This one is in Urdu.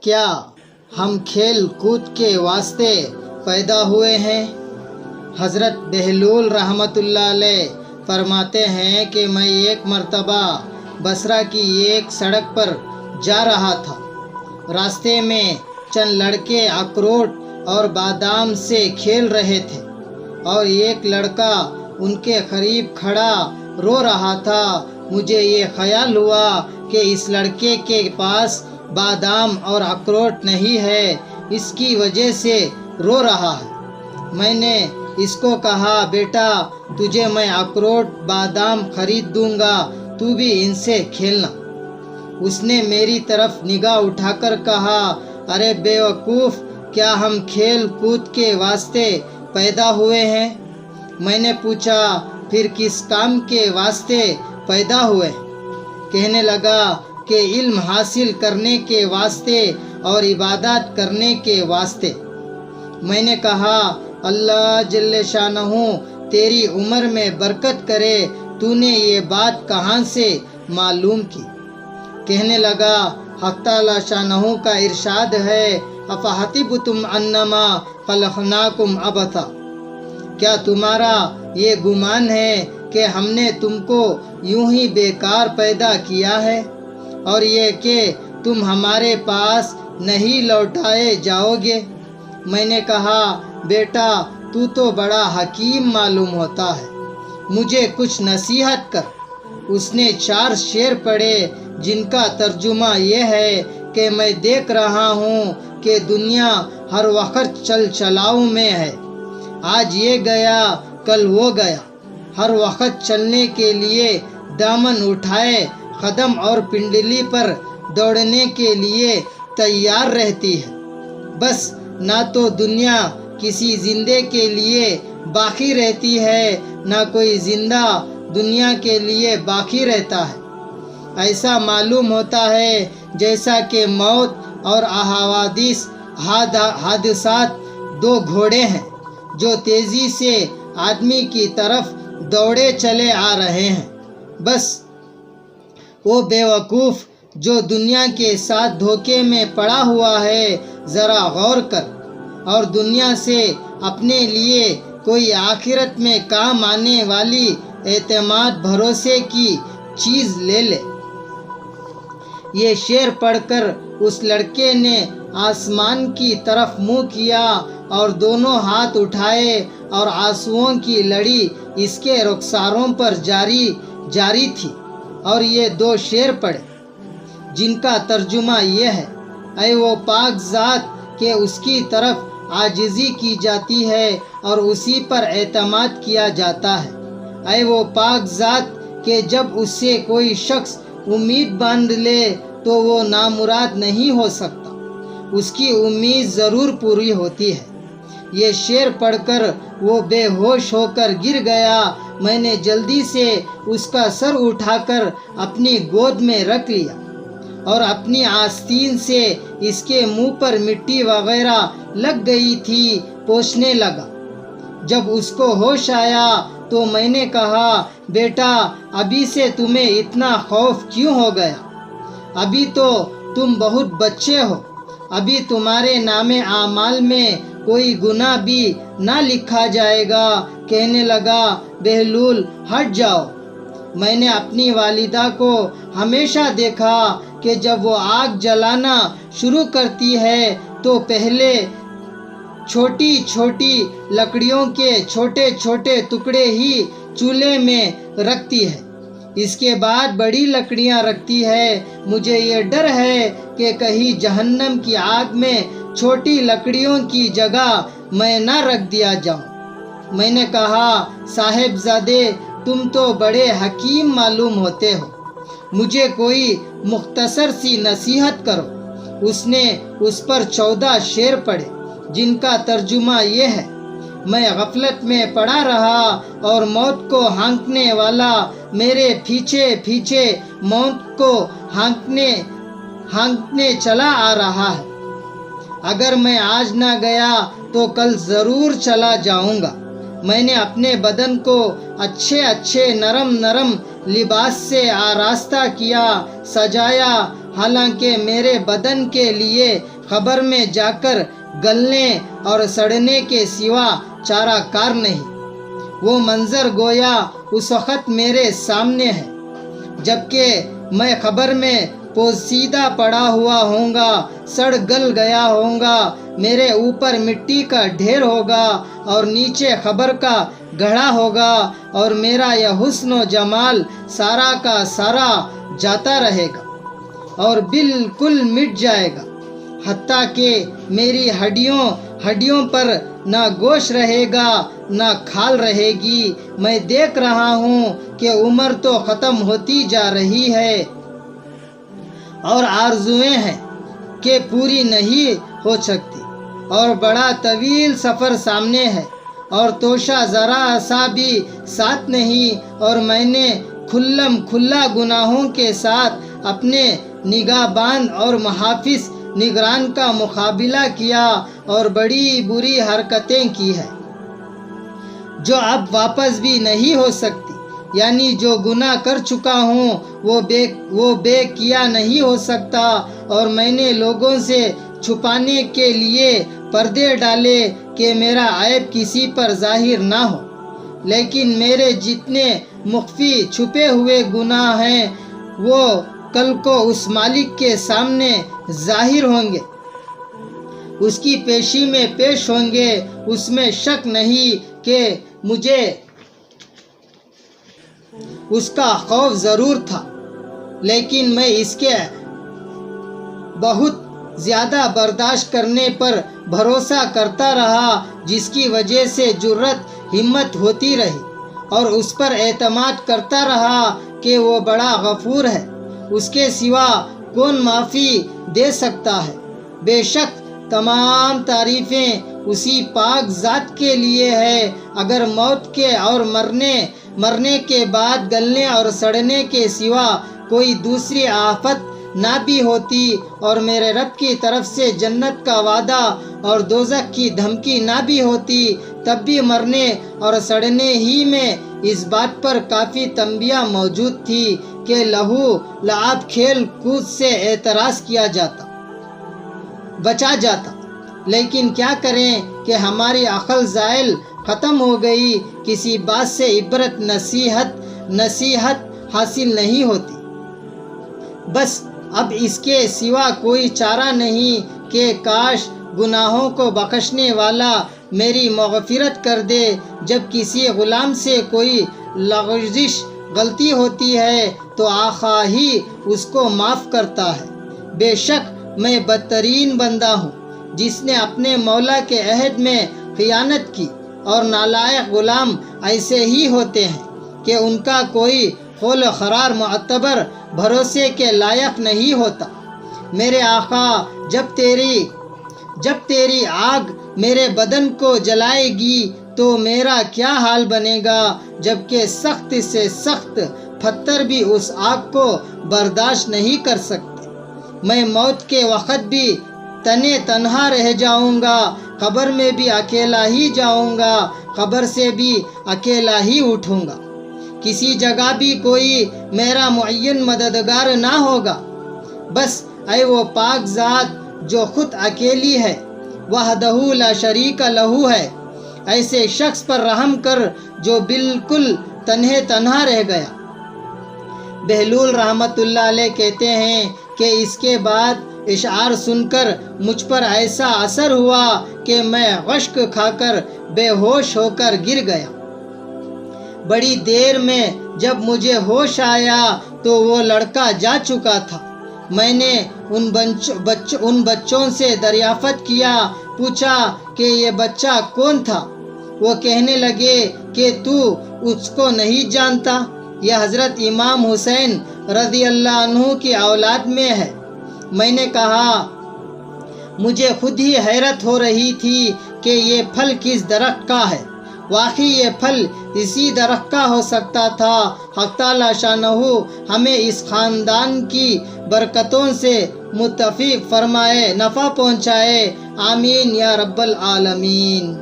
کیا ہم کھیل کود کے واسطے پیدا ہوئے ہیں؟ حضرت بہلول رحمۃ اللہ علیہ فرماتے ہیں کہ میں ایک مرتبہ بصرہ کی ایک سڑک پر جا رہا تھا۔ راستے میں چند لڑکے اخروٹ اور بادام سے کھیل رہے تھے اور ایک لڑکا ان کے قریب کھڑا رو رہا تھا۔ مجھے یہ خیال ہوا کہ اس لڑکے کے پاس بادام اور اخروٹ نہیں ہے، اس کی وجہ سے رو رہا ہے۔ میں نے اس کو کہا، بیٹا تجھے میں اخروٹ بادام خرید دوں گا، تو بھی ان سے کھیلنا۔ اس نے میری طرف نگاہ اٹھا کر کہا، ارے بے وقوف، کیا ہم کھیل کود کے واسطے پیدا ہوئے ہیں؟ میں نے پوچھا، پھر کس کام کے واسطے پیدا ہوئے؟ کہنے لگا کہ علم حاصل کرنے کے واسطے اور عبادات کرنے کے واسطے۔ میں نے کہا، اللہ جل شانہ تیری عمر میں برکت کرے، تو نے یہ بات کہاں سے معلوم کی؟ کہنے لگا، حق تعالی شانہ کا ارشاد ہے، افحسبتم انما خلقناکم عبثا، کیا تمہارا یہ گمان ہے کہ ہم نے تم کو یوں ہی بیکار پیدا کیا ہے اور یہ کہ تم ہمارے پاس نہیں لوٹائے جاؤ گے؟ میں نے کہا، بیٹا تو بڑا حکیم معلوم ہوتا ہے، مجھے کچھ نصیحت کر۔ اس نے 4 شعر پڑھے جن کا ترجمہ یہ ہے کہ میں دیکھ رہا ہوں کہ دنیا ہر وقت چل چلاؤ میں ہے، آج یہ گیا کل وہ گیا، ہر وقت چلنے کے لیے دامن اٹھائے قدم اور پنڈلی پر دوڑنے کے لیے تیار رہتی ہے۔ بس نہ تو دنیا کسی زندے کے لیے باقی رہتی ہے، نہ کوئی زندہ دنیا کے لیے باقی رہتا ہے۔ ایسا معلوم ہوتا ہے جیسا کہ موت اور حادثات 2 گھوڑے ہیں جو تیزی سے آدمی کی طرف دوڑے چلے آ رہے ہیں۔ بس وہ بے وقوف جو دنیا کے ساتھ دھوکے میں پڑا ہوا ہے، ذرا غور کر اور دنیا سے اپنے لیے کوئی آخرت میں کام آنے والی اعتماد بھروسے کی چیز لے لے۔ یہ شعر پڑھ کر اس لڑکے نے آسمان کی طرف منہ کیا اور دونوں ہاتھ اٹھائے اور آنسوؤں کی لڑی اس کے رخساروں پر جاری تھی، اور یہ 2 شعر پڑھے جن کا ترجمہ یہ ہے، اے وہ پاک ذات کہ اس کی طرف عاجزی کی جاتی ہے اور اسی پر اعتماد کیا جاتا ہے، اے وہ پاک ذات کہ جب اس سے کوئی شخص امید باندھ لے تو وہ نامراد نہیں ہو سکتا، اس کی امید ضرور پوری ہوتی ہے۔ یہ شعر پڑھ کر وہ بے ہوش ہو کر گر گیا۔ میں نے جلدی سے اس کا سر اٹھا کر اپنی گود میں رکھ لیا اور اپنی آستین سے اس کے منہ پر مٹی وغیرہ لگ گئی تھی پوچھنے لگا۔ جب اس کو ہوش آیا تو میں نے کہا، بیٹا ابھی سے تمہیں اتنا خوف کیوں ہو گیا؟ ابھی تو تم بہت بچے ہو، ابھی تمہارے نام اعمال میں کوئی گناہ بھی نہ لکھا جائے گا۔ کہنے لگا، بہلول ہٹ جاؤ۔ میں نے اپنی والدہ کو ہمیشہ دیکھا کہ جب وہ آگ جلانا شروع کرتی ہے تو پہلے چھوٹی چھوٹی لکڑیوں کے چھوٹے چھوٹے ٹکڑے ہی چولہے میں رکھتی ہے، اس کے بعد بڑی لکڑیاں رکھتی ہے۔ مجھے یہ ڈر ہے کہ کہیں جہنم کی آگ میں چھوٹی لکڑیوں کی جگہ میں نہ رکھ دیا جاؤں۔ میں نے کہا، صاحب زادے تم تو بڑے حکیم معلوم ہوتے ہو، مجھے کوئی مختصر سی نصیحت کرو۔ اس نے اس پر 14 شعر پڑھے جن کا ترجمہ یہ ہے، میں غفلت میں پڑا رہا اور موت کو ہانکنے والا میرے پیچھے پیچھے موت کو ہانکنے چلا آ رہا ہے۔ اگر میں آج نہ گیا تو کل ضرور چلا جاؤں گا۔ میں نے اپنے بدن کو اچھے نرم لباس سے آراستہ کیا، سجایا حالانکہ میرے بدن کے لیے قبر میں جا کر گلنے اور سڑنے کے سوا چارہ کار نہیں۔ وہ منظر گویا اس وقت میرے سامنے ہے جبکہ میں قبر میں پوسیدہ پڑا ہوا ہوں گا، سڑ گل گیا ہوں گا، میرے اوپر مٹی کا ڈھیر ہوگا اور نیچے قبر کا گڑھا ہوگا، اور میرا یہ حسن و جمال سارا کا سارا جاتا رہے گا اور بالکل مٹ جائے گا، حتیٰ کہ میری ہڈیوں پر نہ گوشت رہے گا نہ کھال رہے گی۔ میں دیکھ رہا ہوں کہ عمر تو ختم ہوتی جا رہی ہے اور آرزویں ہیں کہ پوری نہیں ہو سکتی، اور بڑا طویل سفر سامنے ہے، اور توشہ ذرا سا بھی ساتھ نہیں، اور میں نے کھلا گناہوں کے ساتھ اپنے نگاہ باند اور محافظ نگران کا مقابلہ کیا اور بڑی بری حرکتیں کی ہیں جو اب واپس بھی نہیں ہو سکتی، یعنی جو گناہ کر چکا ہوں وہ بے کیا نہیں ہو سکتا، اور میں نے لوگوں سے چھپانے کے لیے پردے ڈالے کہ میرا عیب کسی پر ظاہر نہ ہو، لیکن میرے جتنے مخفی چھپے ہوئے گناہ ہیں وہ کل کو اس مالک کے سامنے ظاہر ہوں گے، اس کی پیشی میں پیش ہوں گے۔ اس میں شک نہیں کہ مجھے اس کا خوف ضرور تھا، لیکن میں اس کے بہت زیادہ برداشت کرنے پر بھروسہ کرتا رہا، جس کی وجہ سے جرأت ہمت ہوتی رہی، اور اس پر اعتماد کرتا رہا کہ وہ بڑا غفور ہے، اس کے سوا کون معافی دے سکتا ہے۔ بے شک تمام تعریفیں اسی پاک ذات کے لیے ہے۔ اگر موت کے اور مرنے کے بعد گلنے اور سڑنے کے سوا کوئی دوسری آفت نہ بھی ہوتی، اور میرے رب کی طرف سے جنت کا وعدہ اور دوزخ کی دھمکی نہ بھی ہوتی، تب بھی مرنے اور سڑنے ہی میں اس بات پر کافی تنبیہ موجود تھی کہ لہو لعاب کھیل کود سے اعتراض کیا جاتا، بچا جاتا، لیکن کیا کریں کہ ہماری عقل زائل ختم ہو گئی، کسی بات سے عبرت نصیحت حاصل نہیں ہوتی۔ بس اب اس کے سوا کوئی چارہ نہیں کہ کاش گناہوں کو بخشنے والا میری مغفرت کر دے۔ جب کسی غلام سے کوئی لغزش غلطی ہوتی ہے تو آقا ہی اس کو معاف کرتا ہے۔ بے شک میں بدترین بندہ ہوں جس نے اپنے مولا کے عہد میں خیانت کی، اور نالائق غلام ایسے ہی ہوتے ہیں کہ ان کا کوئی قول قرار معتبر بھروسے کے لائق نہیں ہوتا۔ میرے آقا، جب تیری آگ میرے بدن کو جلائے گی تو میرا کیا حال بنے گا، جبکہ سخت سے سخت پتھر بھی اس آگ کو برداشت نہیں کر سکتے۔ میں موت کے وقت بھی تنہا رہ جاؤں گا، قبر میں بھی اکیلا ہی جاؤں گا، قبر سے بھی اکیلا ہی اٹھوں گا، کسی جگہ بھی کوئی میرا معین مددگار نہ ہوگا۔ بس اے وہ پاک ذات جو خود اکیلی ہے، وحدہ لا شریک لہو ہے، ایسے شخص پر رحم کر جو بالکل تنہا رہ گیا۔ بہلول رحمۃ اللہ علیہ کہتے ہیں کہ اس کے بعد اشعار سن کر مجھ پر ایسا اثر ہوا کہ میں غشک کھا کر بے ہوش ہو کر گر گیا۔ بڑی دیر میں جب مجھے ہوش آیا تو وہ لڑکا جا چکا تھا۔ میں نے ان بچوں سے دریافت کیا، پوچھا کہ یہ بچہ کون تھا؟ وہ کہنے لگے کہ تو اس کو نہیں جانتا، یہ حضرت امام حسین رضی اللہ عنہ کی اولاد میں ہے۔ میں نے کہا، مجھے خود ہی حیرت ہو رہی تھی کہ یہ پھل کس درخت کا ہے۔ واقعی یہ پھل اسی درخت کا ہو سکتا تھا۔ حق تعالی شانہ ہمیں اس خاندان کی برکتوں سے متفق فرمائے، نفع پہنچائے، آمین یا رب العالمین۔